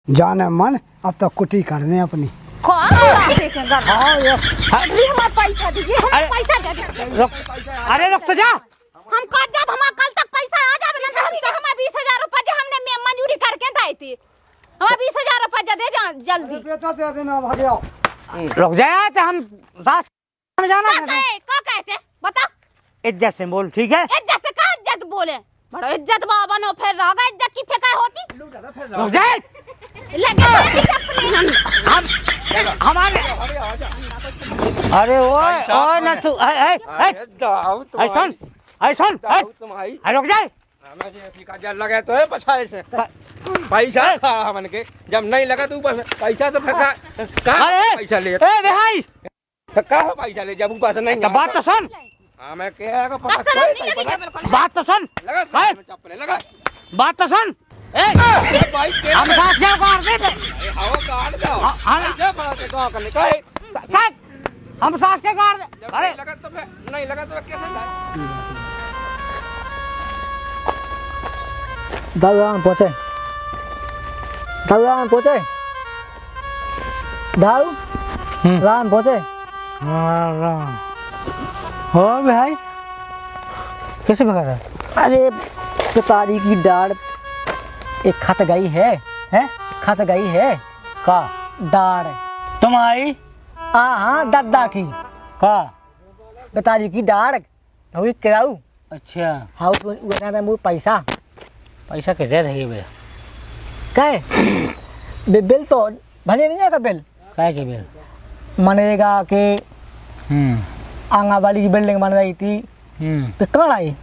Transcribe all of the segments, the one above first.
जाने मन अब तो कुटी करने अपनी। पैसा दीजिए, हमें पैसा दे दीजिए। अरे रुक तो जा। हम कल जब हम कल तक पैसा आ जाए ना तो हम 20,000 रुपए जो हमने मंजूरी करके दी थी, हम 20,000 रुपए दे जा जल्दी। बेटा दे देना भागिया। रुक जा तो हम सास में जाना है। क्या कहते बता? इज्जत से बोल, ठीक है? इज्जत से का इज्जत बोले? बड़ो इज्जत बाबा नो फिर रहोगा, इज्जत की फेंका होती। रुक जा। लगे हम हमारे अरे ओए ओए ना तू ए सुन रुक जा। लगे तो है पछाए से पैसा हमन के जब नहीं लगा तो ऊपर पैसा तो फेंका पैसा ले भाई पैसा ले जब ऊपर से नहीं बात तो सुन। मैं क्या बात तो सुन, लगा बात तो सुन। हम सास क्या मार दे हम सास के गाड़ दे। अरे नहीं लगा तो कैसे दाऊ पहुंचे, दाऊ पहुंचे, दाऊ राम पहुंचे। हो भाई कैसे भगा था? अरे पिताजी की दाढ़ एक खत गई है खत गई है का दाढ़ तुम्हारी? हाँ दादा की का पिताजी की दाढ़ हुई कराऊ। अच्छा हाँ वो पैसा पैसा कैसे रही भैया? क्या बिल तो भले नहीं आता बिल क्या के बिल? मनरेगा के आंगनबाड़ी की बिल्डिंग बन रही थी तो कौन आई?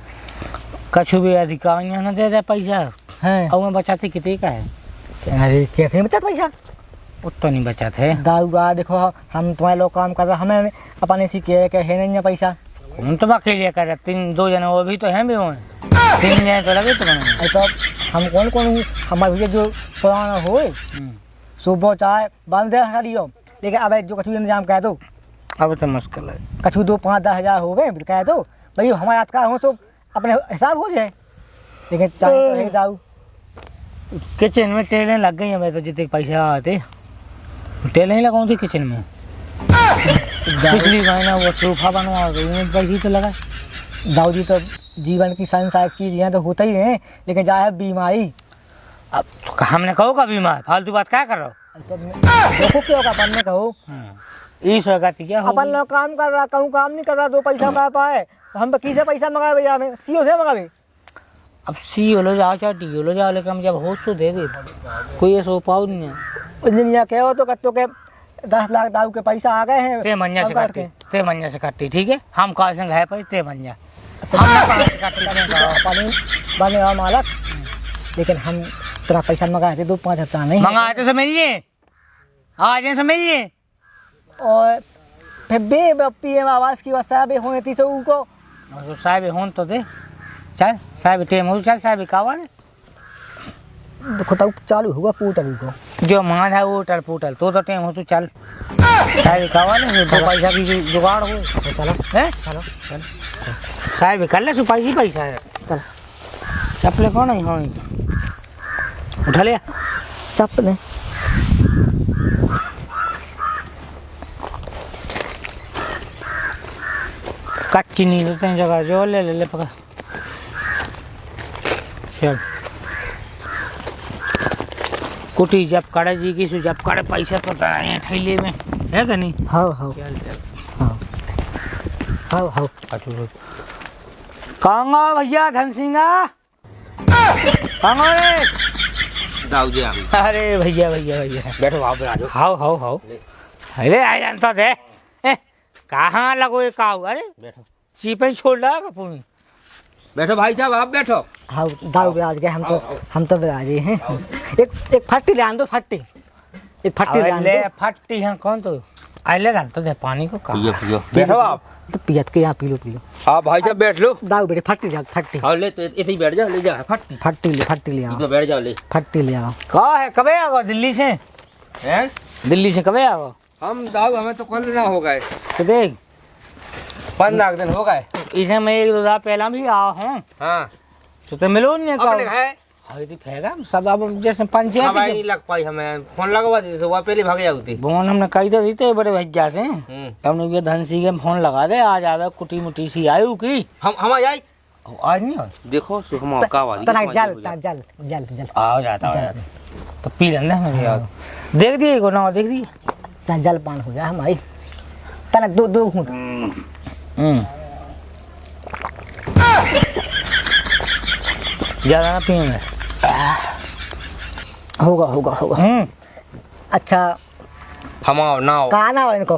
कछु भी अधिकारियों ने दे दे पैसा है और मैं बचाती कितनी का है? अरे कैसे बचा पैसा? उतना नहीं बचाते। दाऊगा देखो हम तुम्हारे लोग काम कर रहे हमें अपने सीखे है नहीं पैसा। हम तो बाकी लिया कर तीन दो जने वो भी तो हैं भी हुए, तीन जने तो लगे तो बने। तो हम कौन कौन हमारे भैया जो पुराना हो सुबह चाय बंद हो, लेकिन अब जो कछु इंतजाम कह दो। अब तो मुश्किल है, कछु 2-5-10 हज़ार हो गए कह दो भाई हमारे हाथ का हो तो अपने हिसाब हो जाए, लेकिन चाय तो है दाऊ। किचन में टेलें लग गई हमें तो जितने पैसा आते टेलें ही लगाऊँ थी किचन में। पिछली महीना वो सोफा बनवा उनमें पैसे तो लगा। दाऊ जी तो जीवन की संसार चीज यहाँ तो होता ही है, लेकिन जाए है बीमारी। अब तो हमने कहो का बीमार फालतू बात क्या कर रहा हो? तो देखो क्या होगा अपन ने कहो इस वक्त क्या अपन लोग काम कर रहा कहूँ काम नहीं कर रहा, 2 पैसा कमा पाए हम किसे पैसा मंगाए भैया हमें सीओ से मंगावे। अब सी हो लो जाओ चाहे डी हो लो जाओ, लेकिन हम जब होश तो दे दे कोई ये सो पाओ नहीं है। इंजीनियर कह हो तो कत्तों के 10 लाख दाऊ के पैसा आ गए हैं ते मंजा से काटी, ते मंजा से काटी, ठीक है हम कहा संग है पर ते मंजा बने और मालक, लेकिन हम तेरा पैसा मंगाए थे 2-5 हफ्ता नहीं मंगाए तो समझिए आज समझिए। और फिर बे पीएम आवास की वसा भी होती थी तो उनको साहब होन तो दे चल साहब टेम हो चल साहब कावा देखो तो चालू होगा पोर्टल को जो मान है वो टल पोर्टल तो टेम हो तू चल साहब कावा ने तो पैसा की जुगाड़ हो चलो है चलो चल साहब कर ले सुपाई पैसा है चल चपले कौन है हाँ उठा लिया चप्पल कच्ची नहीं होते हैं जगह जो ले ले ले पका चल कुटी जब काड़े जी की जब काड़े पैसा तो है थैले में है कि नहीं? हाँ हाँ चल चल हाँ हाँ कांगा भैया धन सिंगा कांगा रे दाऊ जी अरे भैया भैया भैया बैठो वहाँ पे आ जाओ। हाउ अरे आ जानता थे कहाँ लगो ये काऊ? अरे बैठो चीपे छोड़ लगा कपूर बैठो भाई साहब आप बैठो। हाँ दाऊ बिराज गए हम तो बिराजे हैं। एक फट्टी ले आन दो, फट्टी एक फट्टी ले आन ले दो। फट्टी है कौन तो आइले रहता थे पानी को पियो कहा पियो बैठो आप। तो पियत के यहाँ पी लो आप भाई साहब बैठ लो। दाऊ बेटे फट्टी ले फट्टी हाँ ले तो इतनी बैठ जाओ, ले जाओ फट्टी ले आओ, इसमें बैठ जाओ ले। फट्टी ले आओ। कहा है कबे आओ दिल्ली से? हैं दिल्ली से कबे आओ? हम दाऊ हमें तो कल ना हो गए, तो देख 15 दिन हो गए। इसे मैं 1-2 दिन पहला भी आओ हूँ हाँ तो मिलो नहीं अपने का है अभी तो फेंका सब अब जैसे पंचायत हमारी नहीं लग पाई हमें फोन लगवा दी तो वह पहले भाग जाती फोन हमने कही तो दी थे बड़े भैया से हमने ये धनसी के फोन लगा दे आज आवे कुटी मुटी सी आयु की हम आई आज नहीं देखो सुखमा का वाली तना जल जल जल जल आ जाता तो पी लेना हमें यार देख दिए को ना देख दिए तना जल पान हो जा हमारी तना दो घूंट ज्यादा ना पिएंगे होगा अच्छा हम ना कहा ना हो इनको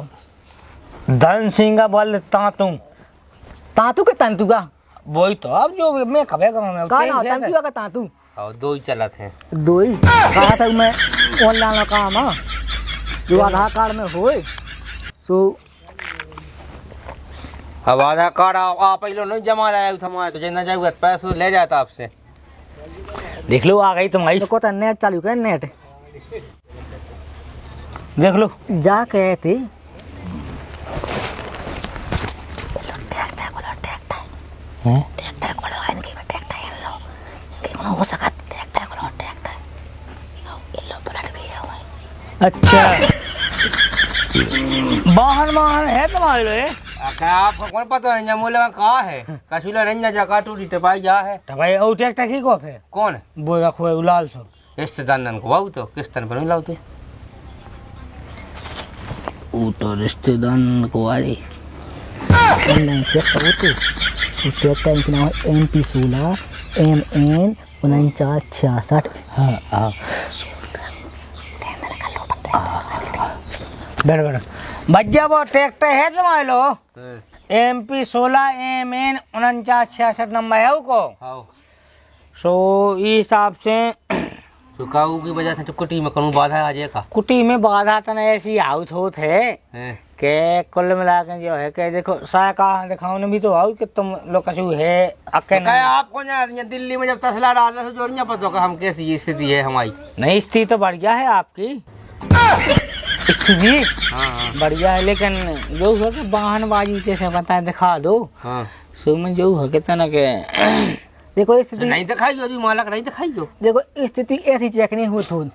धन सिंह का बोल तातू तातू के तंतु का वही तो अब जो मैं खबे गाँव में कहा ना तंतु का तातू और दो ही चला थे दो ही कहा था मैं ऑनलाइन काम है जो आधार कार्ड में होए सो अब आधार कार्ड आप पहले नहीं जमा लाया था हमारे तो जितना जाएगा पैसे ले जाता आपसे देख लो आ गई तुम्हारी तो कोता नेट चालू कर नेट देख लो जा कहे थे अच्छा वाहन है तुम्हारे लिए क्या आपको कौन पता है जमूले का कहाँ है कसूला रंजा जगह टूटी टपाई जा है तो भाई और ट्रैक्टर की को है कौन वो रखो है उलाल सो रिश्तेदार को बाबू तो किस तरह पर नहीं लाते वो तो रिश्तेदार को आ रही ऑनलाइन चेक करो तो ट्रैक्टर का नाम है MP16 MN 4966 हाँ हाँ बैठ भैया वो ट्रैक्टर है तुम्हारे लो MP16 MN 4966 नंबर है उसको सो इस हिसाब से सुखाऊ की वजह से कुटी में करूँ बाधा आ जाएगा कुटी में बाधा तो नहीं ऐसी आउट होत है के कुल मिला के जो है के देखो साका दिखाओ ने भी तो आओ कि तुम लोग कछु है अकेले आपको दिल्ली में जब तसला डालने से जोड़िया पता होगा हम कैसी स्थिति है हमारी नहीं स्थिति तो बढ़िया है आपकी स्थिति बढ़िया है लेकिन जो है कि वाहनबाजी जैसे बताए दिखा दो सो में जो है कितना के देखो स्थिति नहीं दिखाई अभी मालक नहीं दिखाई दो देखो स्थिति ऐसी चेक नहीं होती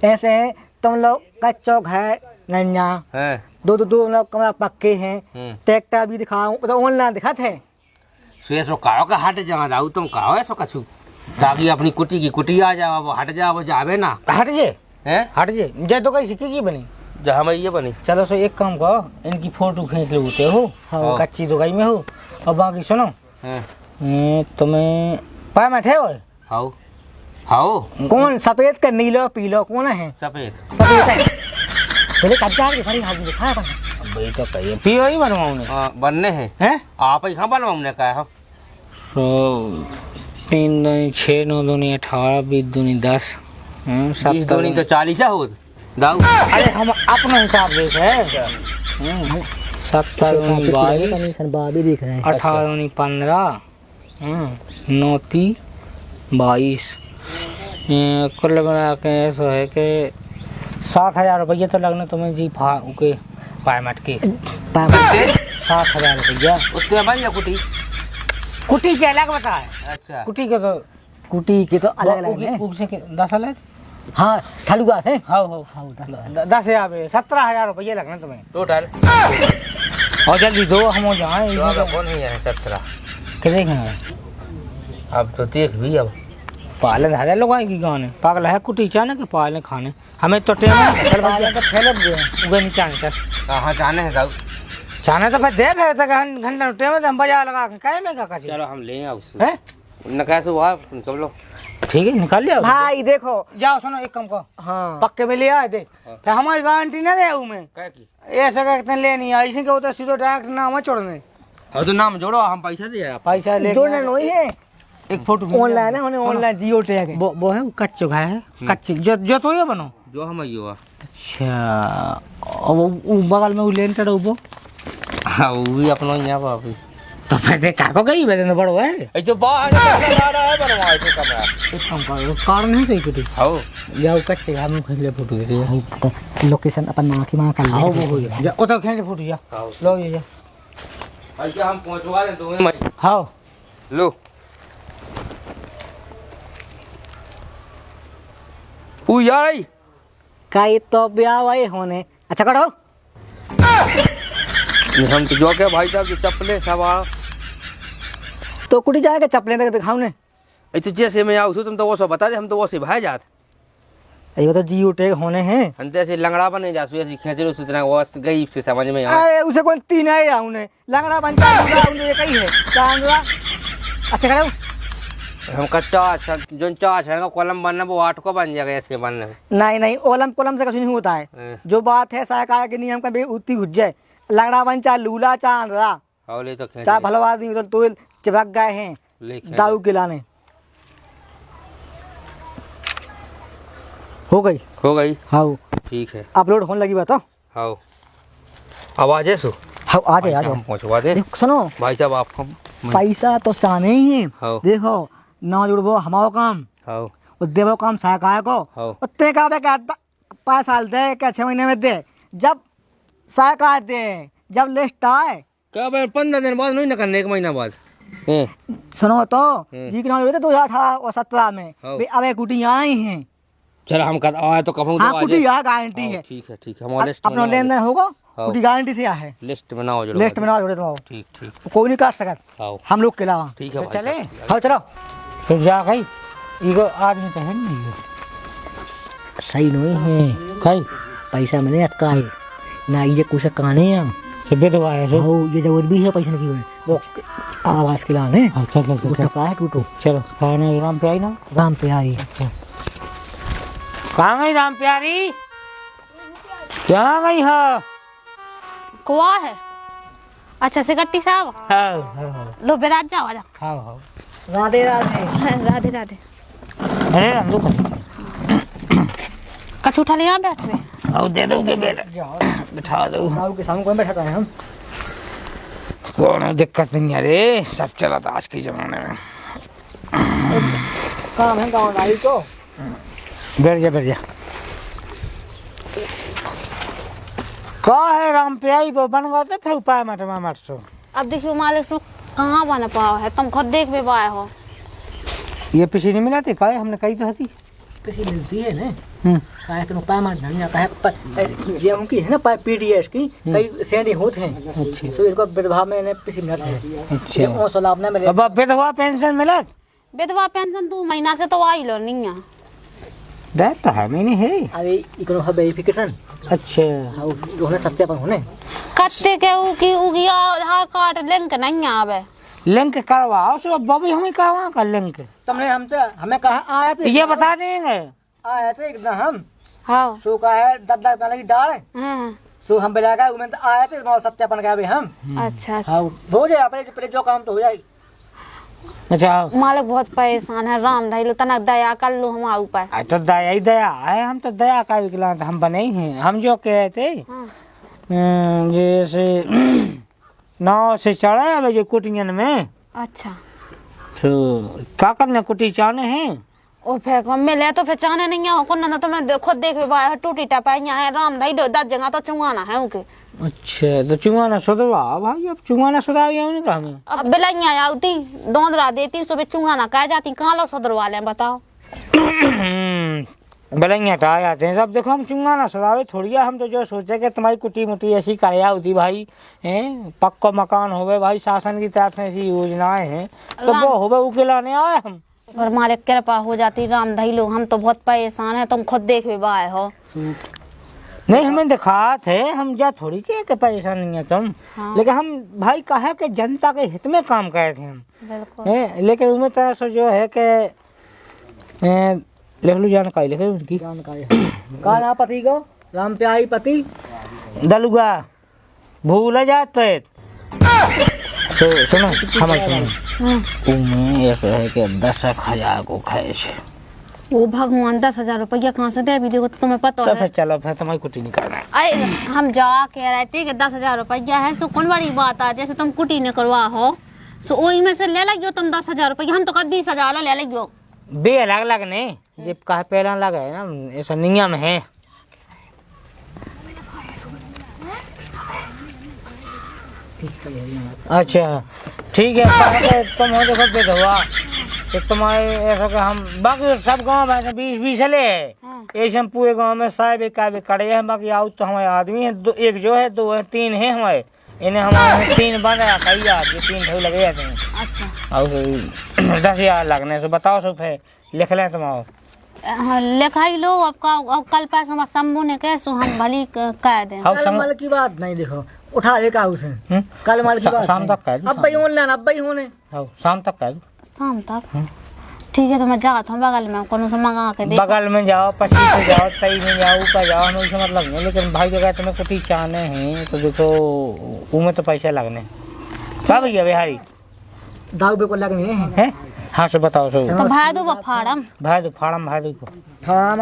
ऐसे है तुम लोग का चौक है नन्या दो लोग कमरा पक्के हैं ट्रैक्टर भी दिखाऊं तो ऑनलाइन दिखाते हैं सुए सो काओ का हट जा दाऊ तुम काओ है सो कछु ताकि अपनी कुटी की कुटी आ जाओ वो हट जाओ वो जावे ना हट जे हैं हट जे जे तो कहीं सिक्की बनी जहाँ में ये बनी चलो सो एक काम करो इनकी फोटो खींच लो होते हो हाँ कच्ची दुकाई में हो और बाकी सुनो तुम्हें पाए बैठे हो हाउ हाउ कौन सफेद का नीलो पीलो कौन है सफेद सफेद है पहले कच्चा के खड़ी हाथ दिखाया था भाई तो कहिए पियो ही बनवाऊं ने बनने हैं आप ही कहाँ बनवाऊं ने कहा सो 3 दूनी 6 9 दूनी 18 20 दूनी 10 20 दूनी तो 40 हो दाऊ अरे हम अपना हिसाब देख है 17 दूनी 22 दिख रहा है 18 दूनी 15 9 3 22 कुल मिला के ऐसा है कि 7,000 रुपये तो लगने तुम्हें जी के पायमट के 7,000 रुपया उतने बन जा कुटी कुटी के अलग बता है अच्छा कुटी के तो अलग अलग है 10 अलग हाँ ठलुआ से हाँ 10,000 17,000 रुपये लगने तुम्हें टोटल और जल्दी दो हम जाए कौन है 17 के देखें अब तो देख भी अब पालन है लोग की गाने पागल है कुटी चाने के पालन खाने हमें तो टेम चल भाई तो फैल दे उगे नहीं चाने चल कहाँ जाने हैं दाऊ चाने तो फिर दे फिर तक घंटा टेम में हम बाजार लगा के काहे में का चलो हम ले आओ हैं न कैसे हुआ सब लोग ठीक है निकाल लिया भाई देखो जाओ सुनो एक काम को हाँ पक्के में ले आए देख फिर हमारी गारंटी ना दे मैं क्या की ऐसा कहते लेनी है इसी के होता सीधो डायरेक्ट नाम है छोड़ने और तो नाम जोड़ो हम पैसा दे पैसा ले जोड़ना नहीं है एक फोटो ऑनलाइन है ऑनलाइन जियो टैग है वो है कच्चो है कच्ची जो तो ये बनो जो हम ये हुआ अच्छा और वो बगल में वो लेंटर है वो हाँ वो भी अपना यहाँ पर अभी तो फिर देख काको गई बेदन बड़ो है ये जो बाहर आ रहा है बनवाए थे कमरा एक काम करो कार नहीं कहीं कुछ आओ जाओ कच्चे घर में खींच ले फोटो दे लोकेशन अपन नाम की वहाँ कर ले आओ वो हो गया जा उधर खींच फोटो जा लो ये जा भैया हम पहुंचवा दे दो में हाँ लो ऊ यार का ये तो ब्याह वाले होने अच्छा करो हम तो जो के भाई साहब की चप्पलें सब आ तो कुटी जाएगा चप्पलें तक दिखाओ ने तो जैसे मैं आऊँ तुम तो वो सब बता दे हम तो वो से भाई जात ये तो जी उठे होने हैं हम जैसे लंगड़ा बने जा ऐसे खींच लो सूचना वो गई से समझ में आ अरे उसे कोई तीन है या उन्हें लंगड़ा बनता है उन्हें कही है चांदरा अच्छा करो हम कच्चा अच्छा जो चाच है कॉलम बनना वो 8 को बन जाएगा ऐसे बनने नहीं नहीं ओलम कोलम से कुछ नहीं होता है जो बात है साया के नियम का भी उतनी घुस जाए लंगड़ा बन चा लूला चांदरा हौले तो खींच चाहे भलो आदमी तो चिपक गए हैं लेके दारू खिलाने हो गई हाँ ठीक है अपलोड होने लगी बात हाँ आवाज है सो हाँ आ जाए हम पहुँचवा दे सुनो भाई साहब आप हम पैसा तो चाहने ही है हाँ देखो ना जुड़बो हमारो काम हाँ और देवो काम सहकार को हाँ उतने का 5 साल दे क्या 6 महीने में दे जब सहकार दे जब लिस्ट आए क्या 15 दिन बाद नहीं ना करने 1 महीना बाद सुनो तो जी के नाम 2018 और 17 में हाँ। भी अब कुटी आई हैं चलो हम कर आए तो कब हाँ कुटी यहाँ गारंटी है ठीक है हमारा लिस्ट अपना लेन देन होगा हाँ। कुटी गारंटी से है लिस्ट बनाओ जो लिस्ट में ना जोड़े तो ठीक कोई नहीं काट सकता हाँ हम लोग के अलावा ठीक है तो चले हाँ चलो फिर जा गई इको आदमी तो है नहीं सही नहीं है कई पैसा मैंने अटका है ना ये कुछ काने हैं विधवा है हो ये जरूरत भी है पैसे की हुए वो आवाज के लाने अच्छा चल चल है टूटो चलो खाना राम पे आई ना राम पे आई कहाँ गई राम प्यारी कहाँ गई हो कुआ है अच्छा से गट्टी साहब हाँ लो बेराज जाओ आजा हाँ राधे राधे राधे राधे अरे राम दुख कछु उठा ले यहाँ बैठ में और दे दोगे बेटा बिठा दो बाबू के सामने कौन बैठा है हम कौन दिक्कत नहीं अरे सब चला था आज के जमाने में काम है गाँव नाई को बैठ जा का है राम पे आई वो बन गया तो फिर उपाय मट सो अब देखियो मालिक सो कहाँ बन पाओ है तुम खुद देख भी पाए हो ये पीछे नहीं मिला थी का हमने कही तो थी किसी मिलती है ना काय के उपाय मार नहीं आता है ये उनकी है ना पीडीएस की कई सेंडी होते हैं अच्छा सो इनको विधवा में ने किसी मिलत है अच्छा ये सलाब ना मिले अब विधवा पेंशन मिला विधवा पेंशन 2 महीना से तो आई लो नहीं है रहता है मैंने है अरे इको वेरिफिकेशन अच्छा हाँ होने सत्यापन होने कत्ते के उगी आधार कार्ड लिंक नहीं आवे लिंक करवाओ सो बबी हमें करवा कर लिंक तुमने हमसे हमें कहा आए थे ये बता देंगे आए थे एकदम हम हाँ सो का है दादा पहले की डाल हाँ सो हम बेलागा उमें तो आए थे सत्यापन का भी हम अच्छा अच्छा हाँ हो जाए पहले जो काम तो हो जाए अच्छा मालिक बहुत परेशान है राम धैलो तनक दया कर लो हमारे ऊपर तो दया ही दया है हम तो दया का विकलांग हम बने ही हैं हम जो कहे थे हाँ। जैसे नाव से चढ़े अब जो कुटियन में अच्छा तो क्या करना कुटी चाने हैं ओ फिर मिले तो फिर चाहने नहीं है को ना तुमने खुद देख भी टूटी टपाइया है राम धैलो 10 जगह तो चुंगाना है उनके अच्छा तो चुंगाना सुधवा भाई अब चुंगाना सुधावी हमने कहा हमें अब बिलाइया आती दोंदरा देती सुबह चुंगाना कह जाती कहाँ लोग सुधरवा लें बताओ बलैया तो आ जाते हैं सब देखो हम चुंगाना सुधावे थोड़ी है हम तो जो सोचे कि तुम्हारी कुटी मुटी ऐसी कराया होती भाई हैं पक्का मकान होवे भाई शासन की तरफ से ऐसी योजनाएं हैं तो वो होवे उकेलाने आए हम और मालिक कृपा हो जाती राम धैलो हम तो बहुत परेशान है तुम खुद देख भी पाए हो नहीं हमें दिखा थे हम जा थोड़ी के पैसा नहीं है तुम हाँ। लेकिन हम भाई कहा कि जनता के हित में काम करे थे हम बिल्कुल हैं लेकिन उनमें तरह से जो है कि लिख लो जानकारी लिख लो उनकी जानकारी कहा ना पति को राम पे आई पति दलुगा भूल जात सुनो हमारे सुनो उमें ऐसा है कि 10,000 को खाए छे ओ भगवान 10,000 रुपया कहाँ से दे भी देखो तो तुम्हें पता तो है फिर चलो फिर तुम्हारी कुटी निकालना है अरे हम जा कह रहे थे कि 10,000 रुपया है सो कौन बड़ी बात है जैसे तुम कुटी ने करवा हो सो वही में से ले लगियो तुम 10,000 रुपया हम तो कद 20,000 ले लगियो बे अलग अलग ने जब कहा पहला लगा है ना ऐसा नियम है अच्छा ठीक है तुम हो देखो विधवा से तुम्हारे ऐसा कि हम बाकी सब गांव में 20-20 चले है हाँ। ऐसे हम पूरे गांव में साहब एक कड़े हैं बाकी आओ तो हमारे आदमी है एक जो है 2 है 3 है हमारे इन्हें हमारे 3 बन रहा कई आज 3 ढोल लगे जाते हैं। अच्छा और 10,000 लगने से बताओ सब है लिख लें तुम आओ। हाँ, लिखाई लो अब का अब कल पैसा शंभू ने कैसो हम भली कह दें। हाँ, कल माल की बात नहीं देखो उठा एक हाउस है कल माल की बात शाम तक कह दो अब भाई ऑनलाइन अब भाई होने हाँ, शाम तक कह दो शाम तक ठीक है तो मैं जाता हूँ बगल में कोनो से मंगा के दे। बगल में जाओ 25 से जाओ 23 में जाओ ऊपर जाओ हमें उससे मतलब नहीं लेकिन भाई जगह तुम्हें कुछ चाहने हैं तो देखो उनमें तो पैसे लगने क्या भैया बिहारी दाऊ बे को लगने हैं। हाँ सो बताओ सो तो भाई दो फाड़म भाई दो फाड़म भाई दो को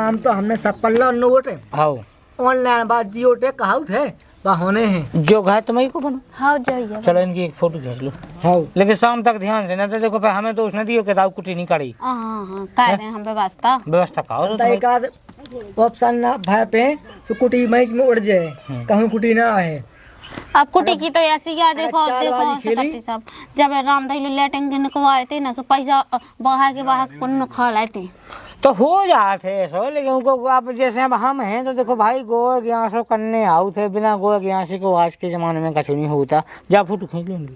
हम तो हमने सब पल्ला नोट हाँ ऑनलाइन बात जियो टे कहा थे वह होने हैं जो घर तुम्हें को बनो हाँ जाइए चलो इनकी एक फोटो खींच लो हाँ लेकिन शाम तक ध्यान से नहीं तो देखो फिर हमें तो उसने दियो कि दाऊ कुटी नहीं करी हाँ हाँ कह दें हम व्यवस्था व्यवस्था कहो तो एक आध ऑप्शन ना भाई पे तो कुटी माइक में उड़ जाए कहूँ कुटी ना आए अब कुटी की तो ऐसी क्या देखो चाल देखो वाली खेली। सकती सब जब राम दही लेटेंगे निकवाए थे ना सो पैसा बाहर कौन खा लेते तो हो जाते सो लेकिन उनको आप जैसे अब हम हैं तो देखो भाई गोर ग्यासो करने आओ थे बिना गोर ग्यासी को आज के जमाने में कछु नहीं होता जा फोटो खींच लेंगे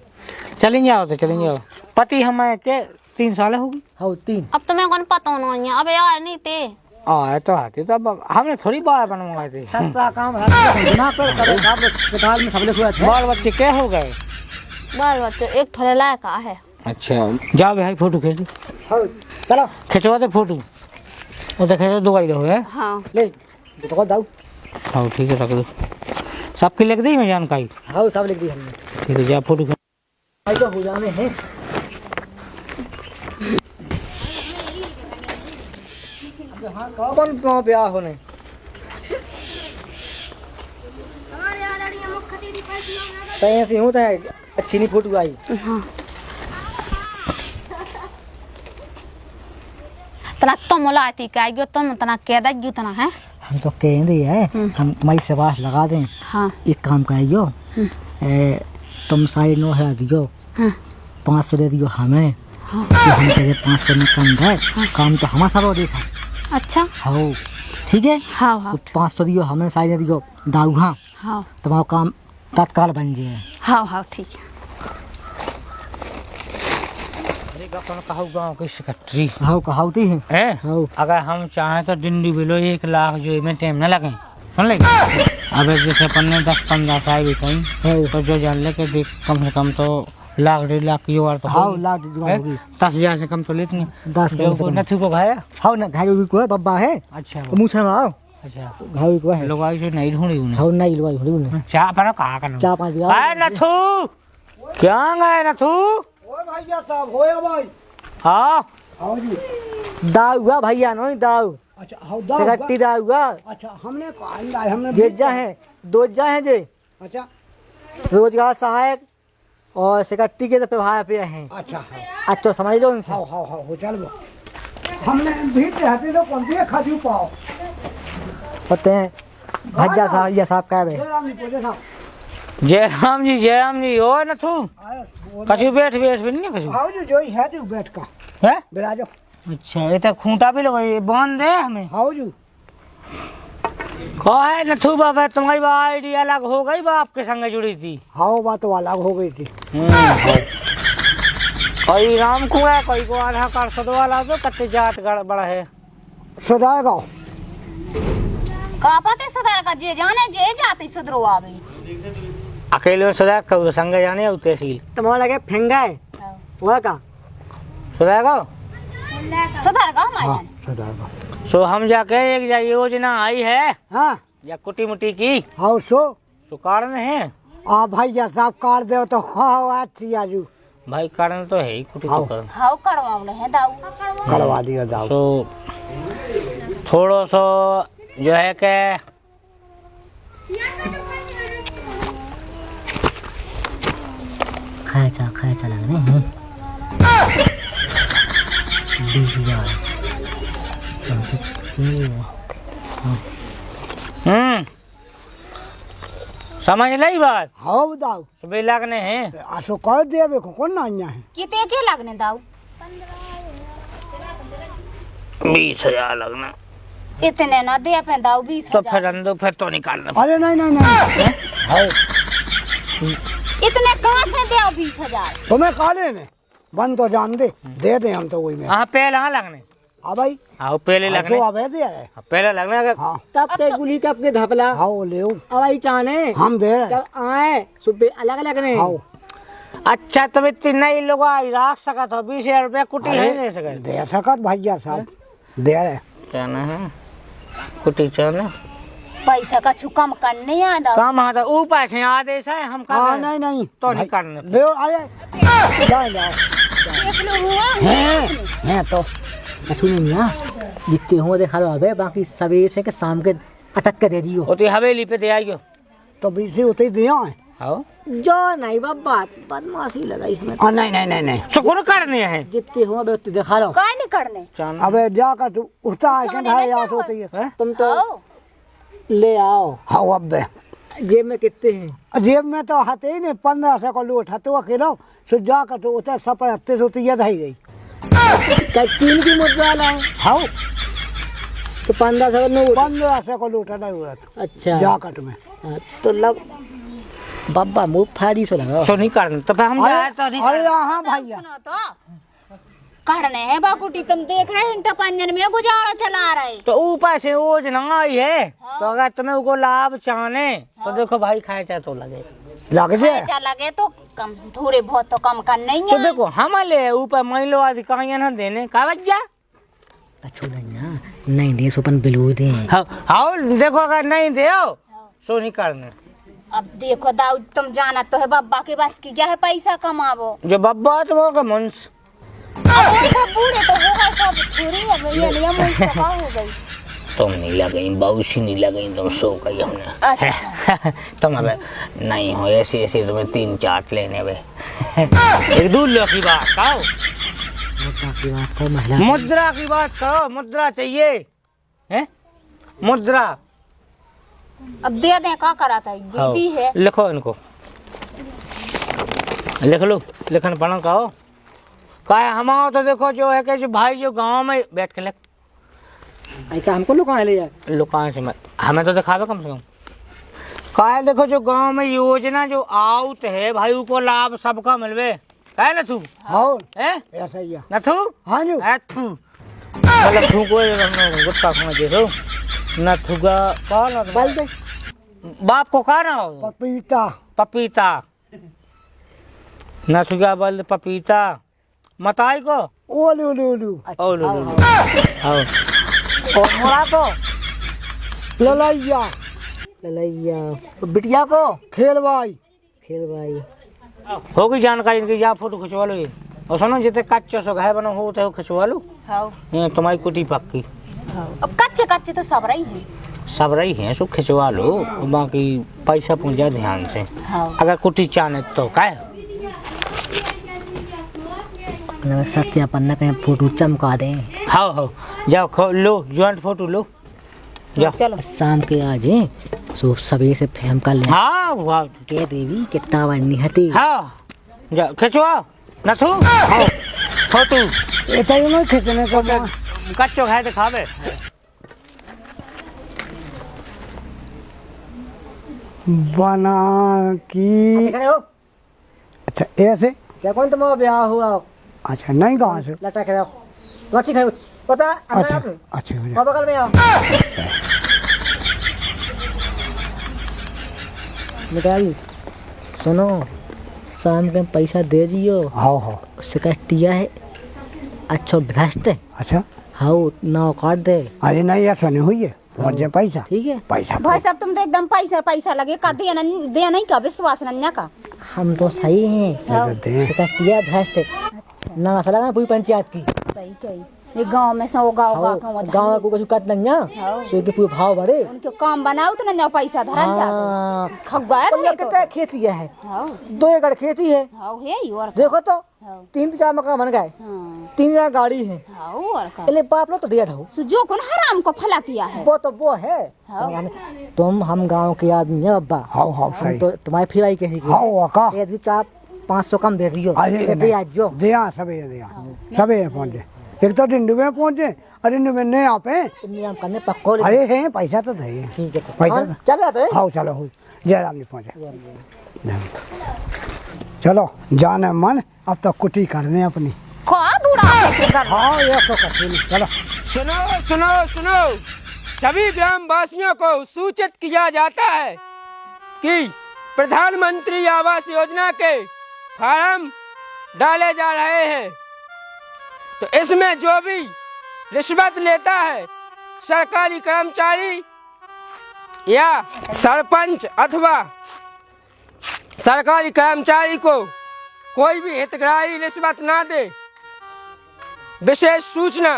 चलेंगे आओ तो चलेंगे आओ पति हमारे के 3 साल होगी हाँ 3 अब तो मैं कौन पता नहीं है अब आए नहीं थे आए तो आते तो अब हमने थोड़ी बार बनवाए थे सबका काम ना पर करो आप अस्पताल में सब लोग हुए थे बाल बच्चे क्या हो गए बाल बच्चे एक ठोले लायक है। अच्छा जाओ भाई फोटो खींच दो हाँ चलो खिंचवा दे फोटो वो देखे तो दवाई लो है हाँ ले तो दाऊ हाँ ठीक है रख दो सबकी लिख दी मैं जानकारी हाँ सब लिख दी हमने ठीक है जा फोटो खींच भाई तो हो जाने हैं कौन कौन ब्याह होने तो ऐसे होता है अच्छी नहीं फोटो आई तना तुम लाती क्या गयो तुम तना कह दे तना है हम तो कह रही है हम मई से बास लगा दें हाँ एक काम करियो तुम 9,500 दियो 500 दे दियो हमें कि हम तेरे 500 में कम है काम तो हमारा सब देखा अच्छा हाँ ठीक है हाँ हाँ तो 500 दियो हमें 9,500 दियो दाऊ हाँ हाँ तुम्हारा काम तत्काल बन जाए हाँ हाँ ठीक है कहूँ गाँव की सेक्रेटरी हाँ कहावती है है हाँ अगर हम चाहें तो डिंडी बिलो 1 लाख जो में टाइम न लगे सुन ले अब जैसे अपन ने 10-15 साल भी कहीं हाँ तो जो जान ले के देख कम से कम तो 1,00,000-1.5 लाख की जोगाड़ तो हाँ होगी। लाख है? होगी 10,000 से कम तो लेती नहीं 10 कम से जो कम नथु को भाया हाँ ना घायल को है बब्बा है अच्छा मुँह से आओ अच्छा घायल को है लोग आई से नहीं ढूंढी उन्हें हाँ नहीं लुआई होली उन्हें चाह पर कहा करना 4-5 बिया अरे नथु क्या गए नथु ओए भैया साहब होया भाई हाँ आओ जी दाऊ हुआ भैया नहीं दाऊ अच्छा हाँ दाऊ सेक्रेटरी दाऊ हुआ अच्छा हमने कहा हमने जेजा है 2 जा है जे अच्छा रोजगार सहायक और सेक्रेटरी के तो भाई पे हैं अच्छा हाँ आज तो समझ लो उनसे हाँ हाँ हाँ हो चल वो हमने भी चाहते तो कौन सी खाजू पाओ होते हैं भज्जा साहब या साहब कह जय राम जी बोले साहब जय राम जी ओ नथु कछु बैठ भी नहीं कछु आओ जी जो है तू बैठ का है बिराजो अच्छा ये तो खूंटा भी लगा ये बांध दे हमें आओ जी कहा है नथु बाबा तुम्हारी आइडिया अलग हो गई बाप के संग जुड़ी थी हाँ बात तो अलग हो गई थी कोई राम कुआ कोई को आधार कार्ड सदवा ला दो कत्ते जात गड़बड़ है सुधाएगा का पते सुधार का जे जाने जे जाती सुधरो आवे अकेले में सुधा कब संग जाने और तहसील तुम्हारा लगे फेंगा है हुआ का सुधाएगा सुधार का हाँ हमारे सुधाएगा सो हम जाके एक योजना आई है हाँ या कुटी मुटी की आओ सो तो कारण है आ भैया साहब काट दे तो हाँ अच्छी आजू भाई कारण तो है ही कुटी तो हाँ। कारण हाउ कड़वावले है दाऊ करवा दिया दाऊ सो थोड़ो सो जो है के खाया लग रहे हैं 20,000 समझ ली बात हाँ दाऊ सुबह लगने हैं आसो कर दे कौन ना अन्या है किते के लगने दाऊ 20,000 लगना। इतने ना दे पे दाऊ 20 तो फिर अंदर फिर तो निकालना। अरे नहीं नहीं नहीं हाँ इतने कहाँ से दे 20,000? तुम्हें काले ने बन तो जान दे दे हम तो वही में। हाँ पहले हाँ लगने। हाँ भाई हाँ पहले लगने। जो अबे दे है पहले लगने का। हाँ तब के गुली कब के धपला हाँ वो ले अब आई चाने हम दे रहे जब आए सुबह अलग अलग ने हाँ अच्छा तुम इतनी नहीं लोग रख सका था 20,000 रुपया कुटी नहीं दे सके। दे सकत भैया साहब दे रहे चाना है कुटी चाना पैसा का छुकम करने याद आओ। काम हाँ तो ऊपर से आदेश है हम का हाँ नहीं नहीं तो नहीं करने। ले अरे जाओ जाओ देख लो हुआ हैं तो सुनिए ना जितने हो देखा लो अबे बाकी सवेरे से के शाम के अटक के दे दियो होती हवेली पे दे आइयो। तो बीसी उतरी दिया है हाँ जो नहीं बात बदमाशी लगाई हमें नहीं नहीं नहीं नहीं सुकून करने हैं जितने हो अबे उतने देखा लो काय नहीं करने चाना। अबे जाकर तू उठता है कि नहीं याद होती है तुम तो आओ। ले आओ हाँ अब जेब में कितने हैं जेब में तो हते ही नहीं 1500 को लूट हते किलो सो जाकर तो उतर सब 38 होती है ही गई चीन की मुद्रा लाओ हाँ तो 1500 नोट 1500 को लूट नहीं हुआ अच्छा जाकट में हाँ, तो लब बाबा मुँह फाड़ी सो लगाओ सो नहीं करने तो फिर हम जाए तो नहीं अरे हाँ भैया सुनो तो करने है बाकुटी तुम देख रहे हैं टपंजन में गुजारा चला रहे। तो ऊपर से ओज ना आई है तो अगर तुम्हें उसको लाभ चाहने तो देखो भाई खाए चाहे तो लगे लग जाए पैसा लगे तो कम थोड़े बहुत तो कम करना ही तो है। देखो हम ले ऊपर महिलो अधिकारियों ना देने का वजह। अच्छा नहीं नहीं दे सोपन बिलू दे हाँ हाँ देखो अगर नहीं दे सो नहीं करने। अब देखो दाऊ तुम जाना तो है बब्बा के पास की क्या है पैसा कमावो। जो बब्बा तो वो मुंस अब वो सब बूढ़े तो होगा सब थोड़ी है ये नियम का हो गई। तुम नहीं लगई बाउसी नहीं लगई तुम सो गई हमने। अच्छा। तुम अब नहीं हो ऐसे ऐसे तुम्हें 3-4 लेने वे एक दूल्हे की बात कहो मुद्रा की बात को महिला मुद्रा की बात कहो मुद्रा चाहिए है मुद्रा। अब दे दें क्या कराता है बेटी है। लिखो इनको लिख लो लिखन पढ़न कहो का हमारा तो देखो जो है कि जो भाई जो गांव में बैठ के लिख ऐसा हमको लोग कहाँ ले जाए लुकाए से मत हमें तो दिखावे कम से कम का है देखो जो गांव में योजना जो आउट है भाई को लाभ सबका मिलवे का है ना तू हाँ है ऐसा ही है ना तू हाँ जी है तू मतलब तू को गुटका खाना दे दो ना थुगा का ना बल दे बाप को कहा ना पपीता पपीता ना थुगा बल पपीता मताई को ओलू ओलू ओलू ओलू आओ और मोड़ा को ललैया ललैया बिटिया को खेल भाई खेल भाई होगी जानकारी इनकी जा फोटो खिंचवा लो ये और सुनो जितने कच्चे सो घर बनो हो तो खिंचवा लो हाँ ये तुम्हारी कुटी पक्की अब कच्चे कच्चे तो सब रही है। सब रही है सो खिंचवा लो बाकी पैसा पहुंचा ध्यान से हाँ अगर कुटी चाने तो क्या सत्यापन न कहीं फोटो चमका दे हाँ हाँ जाओ लो ज्वाइंट फोटो लो जाओ चलो शाम के आज सो सभी से फेम कर ले हाँ वाह के देवी कितना वन्नी हती हाँ जाओ खिंचवा न तू हाँ फोटो ऐसा ही नहीं खींचने को कच्चो खाए दिखावे बना की खड़े हो अच्छा ऐसे क्या कौन तुम्हारा ब्याह हुआ अच्छा नहीं कहाँ से लटा खड़े हो अच्छी खड़े हो पता अच्छा अंदर अच्छा आओ बगल में आओ मिठाई सुनो शाम के पैसा दे दियो हाँ हाँ उससे कटिया है अच्छा भ्रष्ट है अच्छा हाँ ना काट दे अरे नहीं ऐसा नहीं हुई है पहुंच जाए पैसा ठीक है पैसा भाई साहब तुम तो एकदम पैसा पैसा लगे का दिया नहीं का विश्वास नन्या का। हम तो सही हैं दे दे उससे कटिया भ्रष्ट है ना मसला ना पूरी पंचायत की सही कही ये गांव में सो गांव गाँव को कुछ कट नहीं सो के पूरे भाव बढ़े उनके काम बनाओ तो नन्या पैसा धरन हाँ। जाते खगवाया तुम लोग कितना खेती है हाँ 2 एकड़ खेती है हाँ है ही और देखो तो हाँ 3-4 मकान बन गए हाँ 3 गाड़ी है हाँ और का એટલે बाप लोग तो दिया ढो सुजो कौन हराम को फलातिया है वो तो वो है हाँ। तुम हम गांव के आदमी है अब्बा हाँ हाँ हम सही तो तुम्हारी फिराई कैसी की हाँ वाका ये 400-500 कम दे दियो अरे दे आज जो दिया सबे दिया सबे पहुंच जाए एक तो डिंडू में पहुंचे और डिंडू में नहीं आप हैं। नियम करने पक्को ले। अरे हैं पैसा तो दे। ठीक है पैसा हाँ, चल जाते हैं। हाँ चलो हो जयराम नहीं पहुंचे। चलो जाने मन अब तो कुटी करने अपनी। को बूढ़ा हाँ ये तो कठी नहीं। चलो सुनो सुनो सुनो, सभी ग्रामवासियों को सूचित किया जाता है कि प्रधानमंत्री आवास योजना के फार्म डाले जा रहे हैं, तो इसमें जो भी रिश्वत लेता है सरकारी कर्मचारी या सरपंच अथवा सरकारी कर्मचारी को कोई भी हितग्राही रिश्वत ना दे। विशेष सूचना,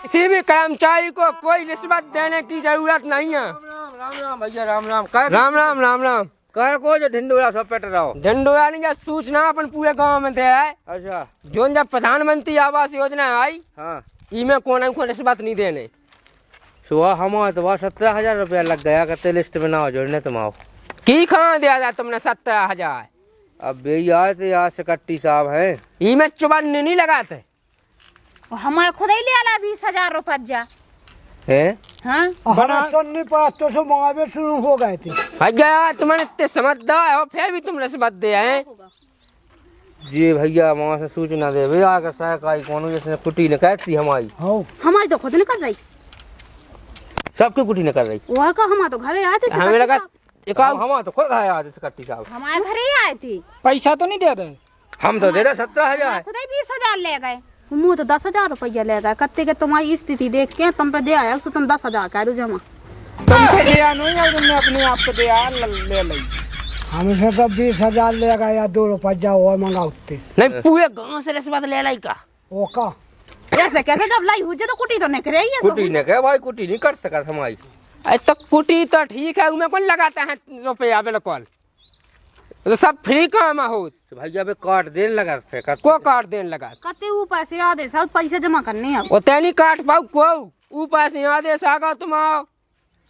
किसी भी कर्मचारी को कोई रिश्वत देने की जरूरत नहीं है। राम राम भैया, राम राम। राम राम राम राम। कह को जो ढिंडोरा सब पेट रहा हो। ढिंडोरा नहीं, जब सूचना अपन पूरे गांव में दे रहा है। अच्छा जो जब प्रधानमंत्री आवास योजना आई, हाँ, इमे को रिश्वत नहीं देने। सुबह हम तो 17,000 रुपया लग गया, कहते लिस्ट में ना हो जोड़ने तुम आओ। की कहाँ दिया जाए तुमने 17,000? अब ये आए थे यहाँ से कट्टी साहब है, इमे चुबन नहीं लगाते हमारे खुद ही ले आला 20,000 रुपया। हैं? हाँ हमारा सुनने पर तो से मुआवजे शुरू हो गए थे। भैया तुम्हारे इतने समझदार हो, फिर भी तुम रिश्वत दे हैं। जी भैया वहाँ से सूचना दे भैया आकर सहकारी कौन जिसने कुटी ने कहती हमारी, हाँ हमारी तो खुद निकल रही। सबकी कुटी ने कर रही। वहाँ का हमारे तो घरे आए थे। हमें लगा हम तो खुद आए आज कट्टी साहब, हमारे घरे ही आए थे। पैसा तो नहीं दे रहे? हम तो दे रहे 17,000। खुद ही 20,000 ले गए। मुँह तो 10,000 रुपया ले गए। कत्ते के तुम्हारी स्थिति देख के तुम पे दे आया तो तुम 10,000 कह दो जमा। तुमको दिया नहीं है, तुमने अपने आप को दिया ले ली। हमसे तो 20,000 ले गए या 2 रुपया और मंगा उठते। नहीं, पूरे गांव से रिश्वत ले लाई का। वो का कैसे कैसे जब लाई हुई तो कुटी तो निकल रही है। कुटी ने कहा भाई कुटी नहीं कर सका हमारी। अरे तो कुटी तो ठीक है, उनमें कौन लगाता है रुपया? बिल्कुल तो सब फ्री काम हो। तो भैया पे काट देने लगा थे, को काट देने लगा। कत्ते ऊपर से आधे सब पैसे जमा करने हैं। वो तैनी काट पाऊ को ऊपर से आदेश आगा तुम आओ,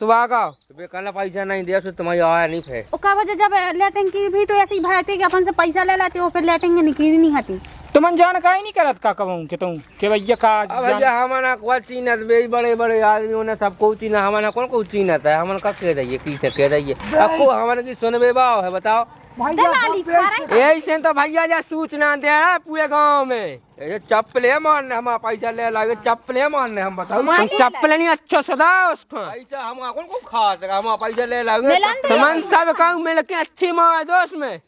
तुम आगा। तो बेकाला पैसा नहीं दिया तो तुम्हारी आया नहीं थे। का वजह जब लेटिंग की भी तो ऐसे ही भरते कि अपन से पैसा ले लाते हो, फिर लेटिंग निकली नहीं आती। तुमन जानकारी नहीं करत का कहूँ कि तुम के भैया का अब भैया हमारा कोई चीनत बे बड़े बड़े आदमी उन्हें सबको चीना, हमारा कौन को चीनत है? हमारा कब कह रही है की से कह रही है आपको हमारे की सुनबे बाव है बताओ। यही से तो भैया जा सूचना दे रहा है पूरे गांव में। ये चप्पले मारने हम पैसा ले लागे, चप्पले मारने हम बताओ। तुम चप्पल नहीं अच्छा सुधा उसको। पैसा हम कौन को खा सका, हम पैसा ले लागे। तुमन सब गाँव मिल के अच्छी माँ दोस्त में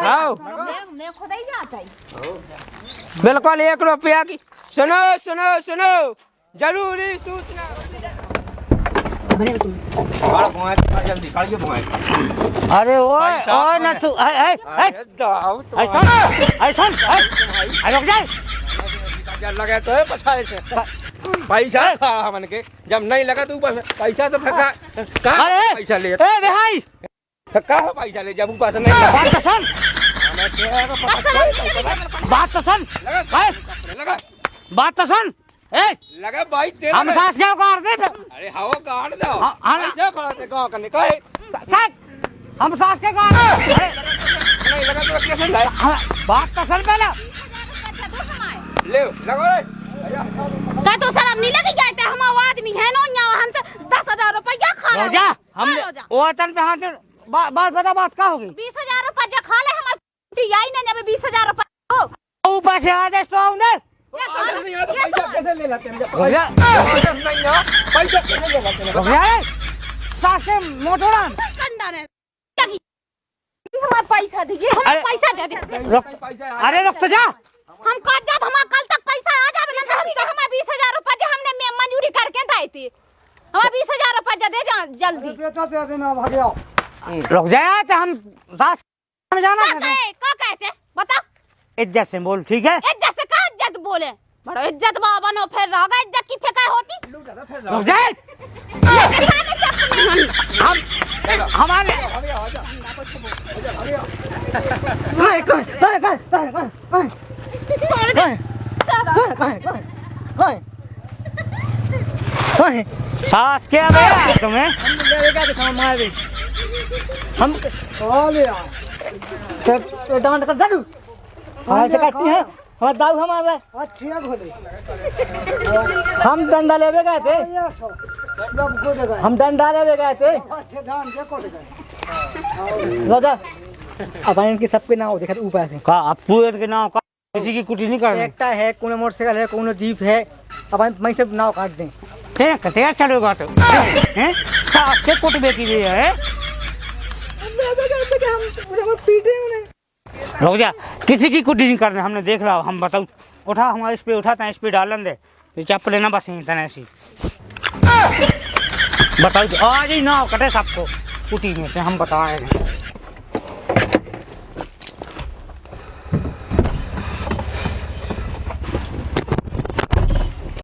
आओ। मैं खुद ही जाता है। बिल्कुल 1 रुपया की। सुनो सुनो सुनो, जरूरी सूचना। जल्दी काढ़िए भुआई। अरे ओए ओए ना तू लगे तो है पछाए से पैसा खा हमन के, जब नहीं लगा तो ऊपर पैसा तो फेंका। कहाँ पैसा ले? ए भाई कहाँ पैसा ले? जब ऊपर से नहीं लगा बात तो सुन, लगा बात तो सुन। ए लगा भाई तेरा। हम सांस क्या कर दे? अरे हवा काट दो। हाँ ना। पैसा खा ते कहाँ करने का है? हम सांस के काट नहीं लगा तो कैसे लाए? बात तो सुन पहले। ले लगो रे। का तो शर्म नहीं लगी जाते? हम आदमी है ना, यहाँ हमसे 10,000 रुपया खा ले। रोजा हम वो तन पे हाथ बात बता, बात क्या होगी? 20,000 रुपया खा ले। हमारी आई ना जब 20,000 रुपया हो ऊपर से आदेश तो आऊंगे। पैसा कैसे ले लाते हैं? रोजा पैसा कैसे ले लाते हैं? रोजा सांस के मोटोड़ा कंडा ने हमारा पैसा दीजिए, हमें पैसा दे दे। अरे रुक तो जा। हम कल जब हमारा कल तक पैसा आ जाए ना, हमसे हमारे 20,000 रुपया हमने मंजूरी करके दी थी। हमारा 20,000 रुपया दे जा जल्दी। पैसा दे देना भैया। रुक जाए तो हम सांस में जाना है। क्या कहते बता? इज्जत से बोल, ठीक है? इज्जत से का इज्जत बोले? बड़ा इज्जत बाबा नो, फिर रागा इज्जत की फेंका होती। रुक जाए। हम हमारे सास क्या गया तुम्हें? हम ले यार टमाटर कर दू ऐसे काटती है। हमारा दाऊ हमारा अच्छी घोड़े हम डंडा लेवे गए थे हम डंडा लेवे गए थे राजा अब इनकी सबके नाम देखा ऊपर से का अब पूरे के नाम का किसी की कुटी नहीं करनी ट्रैक्टर है कोनो मोटरसाइकिल है कोनो जीप है अब मैं सब नाव काट दें तेरा चलेगा तो हैं सास के कुट बेची हुई है पीटे उन्हें रुक जा किसी की कुटी नहीं करनी हमने देख रहा हम बताओ उठा हमारे इस पे उठाते हैं इस पे डालन दे तो चप लेना बस यहीं तने ऐसी बताओ आज ही नाव कटे सबको कुटी में से हम बताए